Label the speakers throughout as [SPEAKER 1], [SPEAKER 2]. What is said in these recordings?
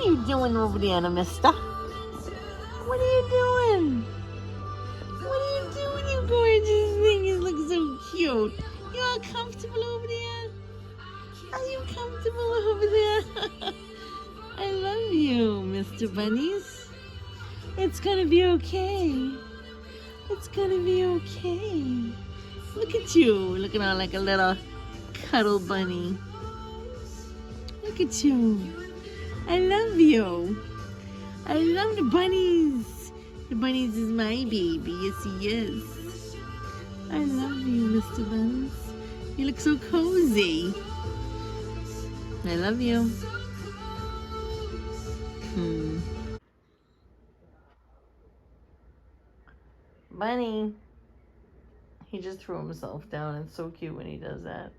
[SPEAKER 1] are you doing over there, mister? What are you doing? What are you doing, you gorgeous thing? You look so cute. You all comfortable over there? Are you comfortable over there? I love you, Mr. Bunnies. It's gonna be okay. It's gonna be okay. Look at you, looking all like a little cuddle bunny. Look at you. I love you. I love the bunnies. The bunnies is my baby. Yes, he is. I love you, Mr. Buns. You look so cozy. I love you. Bunny. He just threw himself down. It's so cute when he does that.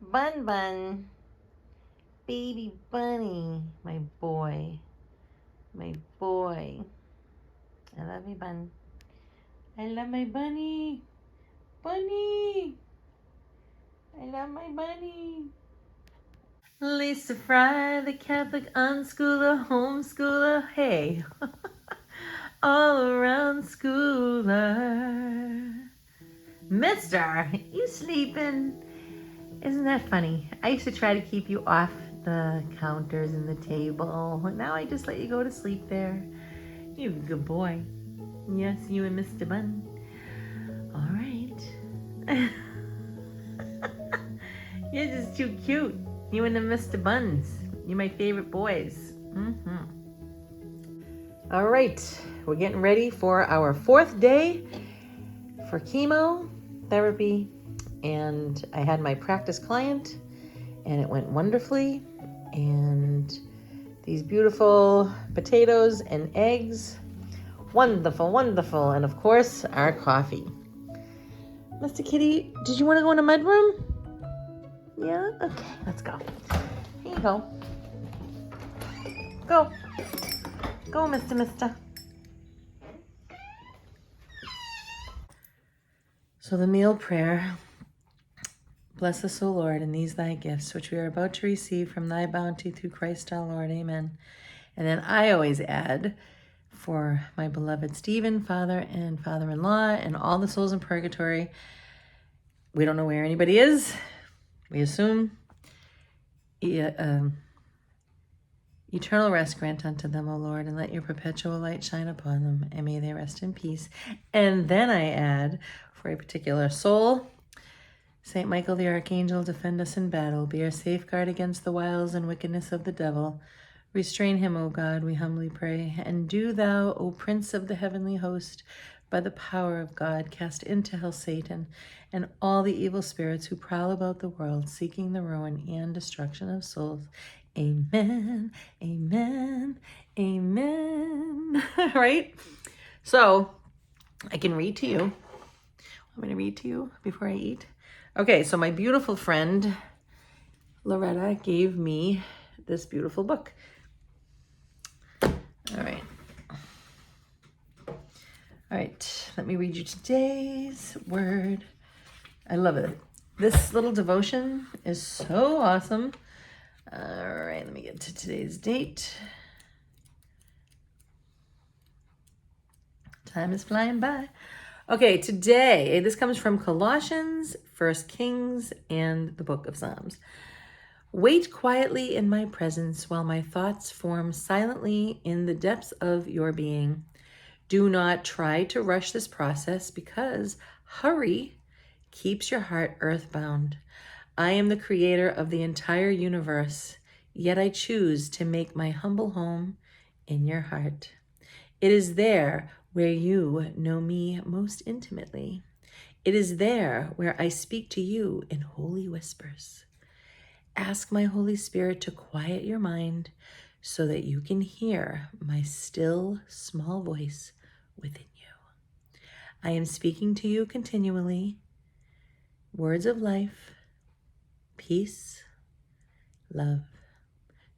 [SPEAKER 1] Bun Bun. Baby bunny. My boy. My boy. I love you, Bun. I love my bunny. Bunny. I love my bunny. Lisa Fry, the Catholic unschooler, homeschooler, hey. All around schooler. Mister, you sleeping? Isn't that funny? I used to try to keep you off the counters and the table. Now I just let you go to sleep there. You're a good boy. Yes, you and Mr. Bun. All right. You're just too cute. You and the Mr. Buns. You're my favorite boys. All right. We're getting ready for our 4th day for chemo therapy. And I had my practice client and it went wonderfully. And these beautiful potatoes and eggs. Wonderful, wonderful. And of course, our coffee. Mr. Kitty, did you want to go in the mudroom? Yeah? Okay, let's go. Here you go. Go. Go, Mister. So the meal prayer. Bless us, O Lord, and these thy gifts, which we are about to receive from thy bounty through Christ our Lord. Amen. And then I always add, for my beloved Stephen, father and father-in-law, and all the souls in purgatory. We don't know where anybody is. We assume eternal rest grant unto them, O Lord, and let your perpetual light shine upon them, and may they rest in peace. And then I add, for a particular soul, Saint Michael the Archangel, defend us in battle, be our safeguard against the wiles and wickedness of the devil. Restrain him, O God, we humbly pray. And do thou, O Prince of the heavenly host, by the power of God, cast into hell Satan and all the evil spirits who prowl about the world, seeking the ruin and destruction of souls. Amen, amen, amen. Right? So, I can read to you. I'm going to read to you before I eat. Okay, so my beautiful friend, Loretta, gave me this beautiful book. All right, let me read you today's word. I love it. This little devotion is so awesome. All right, let me get to today's date. Time is flying by. Okay, today, this comes from Colossians, 1 Kings, and the book of Psalms. Wait quietly in my presence while my thoughts form silently in the depths of your being. Do not try to rush this process because hurry keeps your heart earthbound. I am the creator of the entire universe, yet I choose to make my humble home in your heart. It is there where you know me most intimately. It is there where I speak to you in holy whispers. Ask my Holy Spirit to quiet your mind so that you can hear my still, small voice within you. I am speaking to you continually, words of life, peace, love.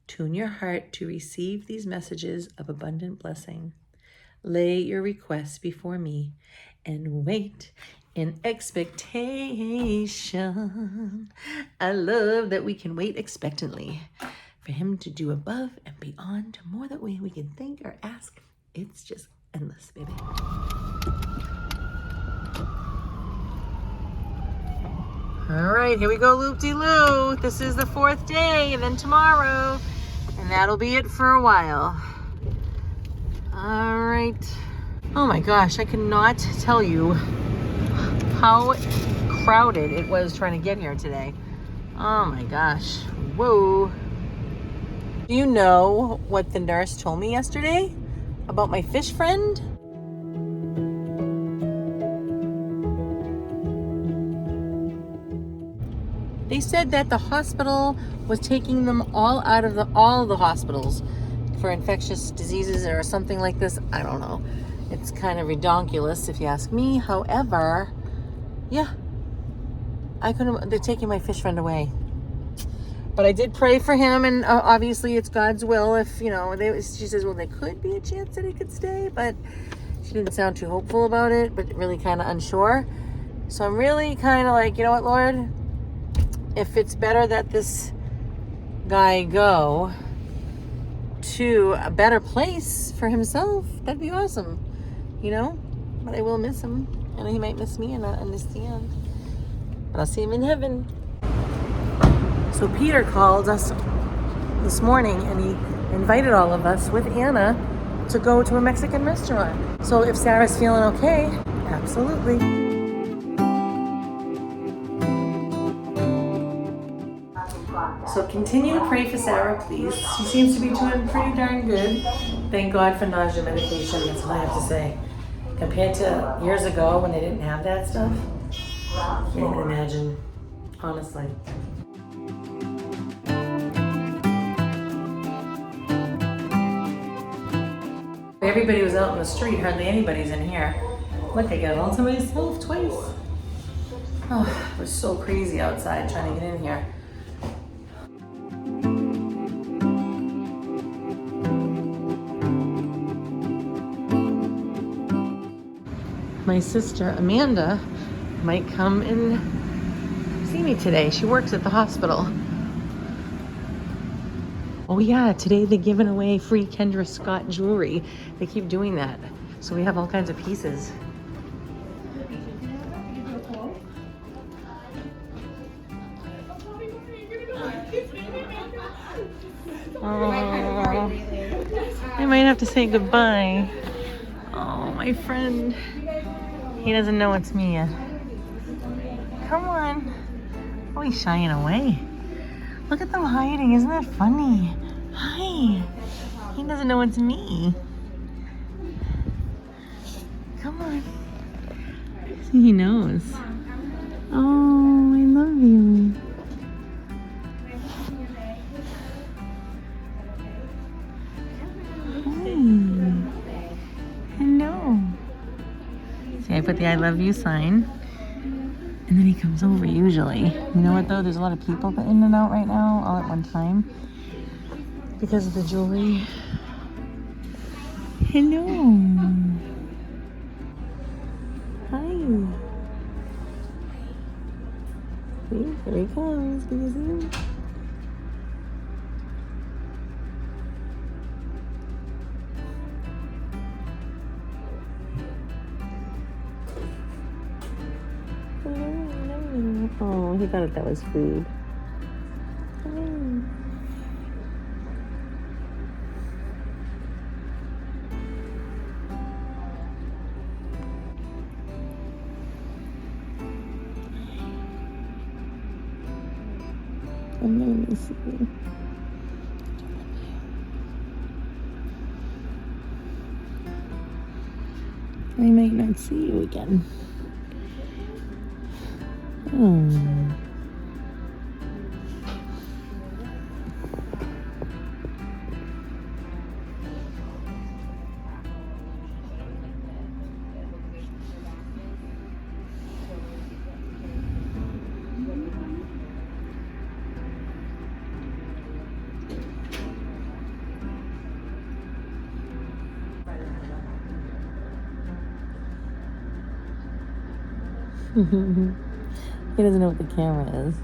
[SPEAKER 1] Tune your heart to receive these messages of abundant blessing. Lay your requests before me and wait in expectation. I love that we can wait expectantly for him to do above and beyond more than we can think or ask. It's just endless, baby. All right, here we go, loop-de-loo. This is the 4th day, and then tomorrow, and that'll be it for a while. All right. Oh my gosh, I cannot tell you how crowded it was trying to get here today. Oh my gosh. Whoa. Do you know what the nurse told me yesterday about my fish friend? They said that the hospital was taking them all out of all the hospitals for infectious diseases or something like this. I don't know. It's kind of redonkulous if you ask me. However, yeah, they're taking my fish friend away. But I did pray for him, and obviously it's God's will. If, you know, she says, well, there could be a chance that he could stay, but she didn't sound too hopeful about it, but really kind of unsure. So I'm really kind of like, you know what, Lord? If it's better that this guy go to a better place for himself, that'd be awesome, you know? But I will miss him, and he might miss me and not understand. But I'll see him in heaven. So Peter called us this morning, and he invited all of us with Anna to go to a Mexican restaurant. So if Sarah's feeling okay, absolutely. So continue to pray for Sarah, please. She seems to be doing pretty darn good. Thank God for nausea medication, that's what I have to say. Compared to years ago when they didn't have that stuff, can't even imagine, honestly. Everybody was out in the street, hardly anybody's in here. Look, I got all to myself twice. Oh, it was so crazy outside trying to get in here. My sister Amanda might come and see me today. She works at the hospital. Oh yeah, today they're giving away free Kendra Scott jewelry. They keep doing that. So we have all kinds of pieces. Oh, I might have to say goodbye. Oh, my friend. He doesn't know it's me yet. Come on. Oh, he's shying away. Look at them hiding. Isn't that funny? Hi. He doesn't know it's me. Come on. He knows. Oh, I love you. Hello. See, I put the I love you sign. And then he comes over usually. You know what though? There's a lot of people in and out right now all at one time because of the jewelry. Hello. Hi. See, here he comes. Can you see him? Oh, he thought that was food. I'm gonna miss you. I might not see you again. Oh. He doesn't know what the camera is.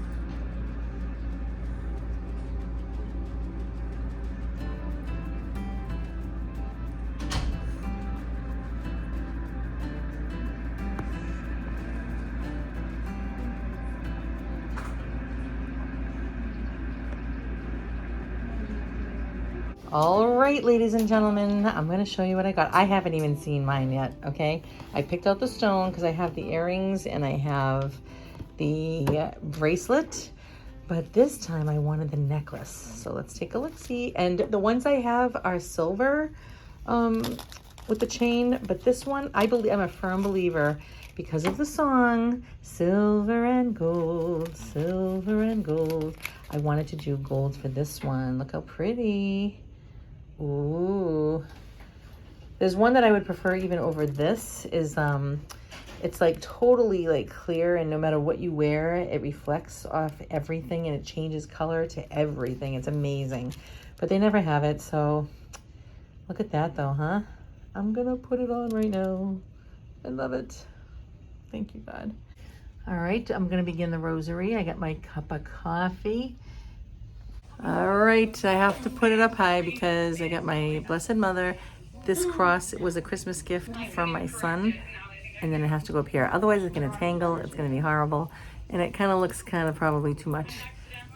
[SPEAKER 1] All right, ladies and gentlemen, I'm going to show you what I got. I haven't even seen mine yet, okay? I picked out the stone because I have the earrings and I have the bracelet, but this time I wanted the necklace. So let's take a look-see. And the ones I have are silver with the chain, but this one, I'm a firm believer because of the song, Silver and Gold, Silver and Gold. I wanted to do gold for this one. Look how pretty. Ooh. There's one that I would prefer even over this is it's like totally like clear, and no matter what you wear, it reflects off everything and it changes color to everything. It's amazing. But they never have it, so look at that though, huh? I'm gonna put it on right now. I love it. Thank you, God. All right, I'm gonna begin the rosary. I got my cup of coffee. All right, I have to put it up high because I got my Blessed Mother. This cross was a Christmas gift from my son, and then it has to go up here. Otherwise, it's gonna tangle, it's gonna be horrible, and it kind of looks kind of probably too much.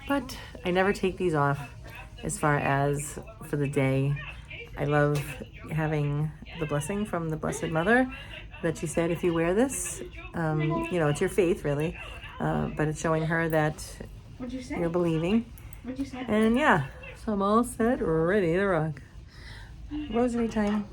[SPEAKER 1] But I never take these off as far as for the day. I love having the blessing from the Blessed Mother that she said, if you wear this, you know, it's your faith really, but it's showing her that you're believing. And yeah, so I'm all set, ready to rock. Rosary time.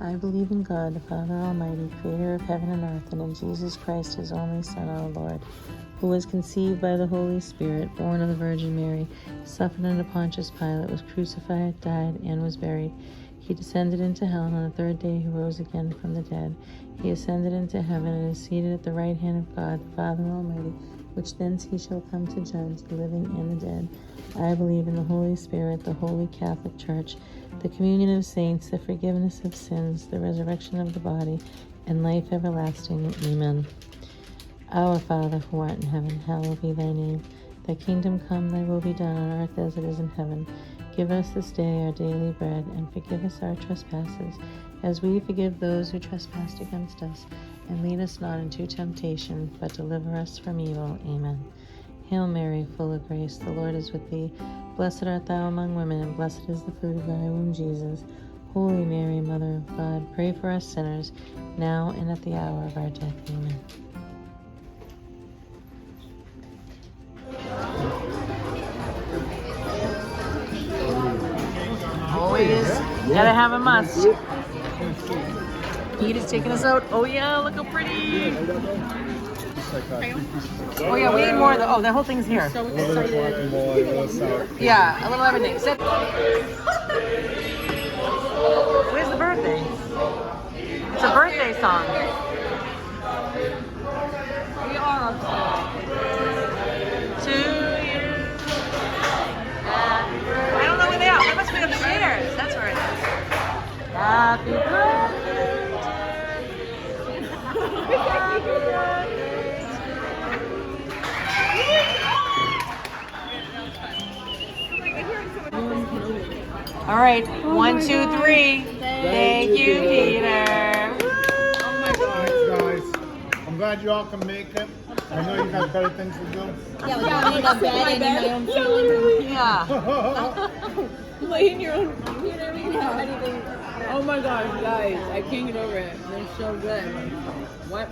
[SPEAKER 1] I believe in God, the Father Almighty, creator of heaven and earth, and in Jesus Christ, his only Son, our Lord, who was conceived by the Holy Spirit, born of the Virgin Mary, suffered under Pontius Pilate, was crucified, died, and was buried. He descended into hell, and on the third day he rose again from the dead. He ascended into heaven and is seated at the right hand of God, the Father Almighty, which thence he shall come to judge the living and the dead. I believe in the Holy Spirit, the Holy Catholic Church, the communion of saints, the forgiveness of sins, the resurrection of the body, and life everlasting. Amen. Our Father, who art in heaven, hallowed be thy name. Thy kingdom come, thy will be done on earth as it is in heaven. Give us this day our daily bread, and forgive us our trespasses, as we forgive those who trespass against us. And lead us not into temptation, but deliver us from evil. Amen. Hail Mary, full of grace, the Lord is with thee. Blessed art thou among women, and blessed is the fruit of thy womb, Jesus. Holy Mary, Mother of God, pray for us sinners, now and at the hour of our death. Amen. Always gotta have a must. Pete is taking us out. Oh yeah, look how pretty. Oh yeah, we need more of the, the whole thing's here. Yeah, a little everything. Where's the birthday? It's a birthday song. We are to you. I don't know where they are. They must be upstairs. That's where it is. Happy birthday. Happy birthday. All right, 1, 2, 3. Thank you, Peter.
[SPEAKER 2] Oh my God. Thanks, guys. I'm glad you all can make it. I know you got better things to do.
[SPEAKER 3] Yeah, we got to bed and in my own feeling.
[SPEAKER 1] Yeah.
[SPEAKER 3] Lay in your own computer. We can have anything.
[SPEAKER 4] Oh my gosh, guys, I can't get over it. They're so good. What?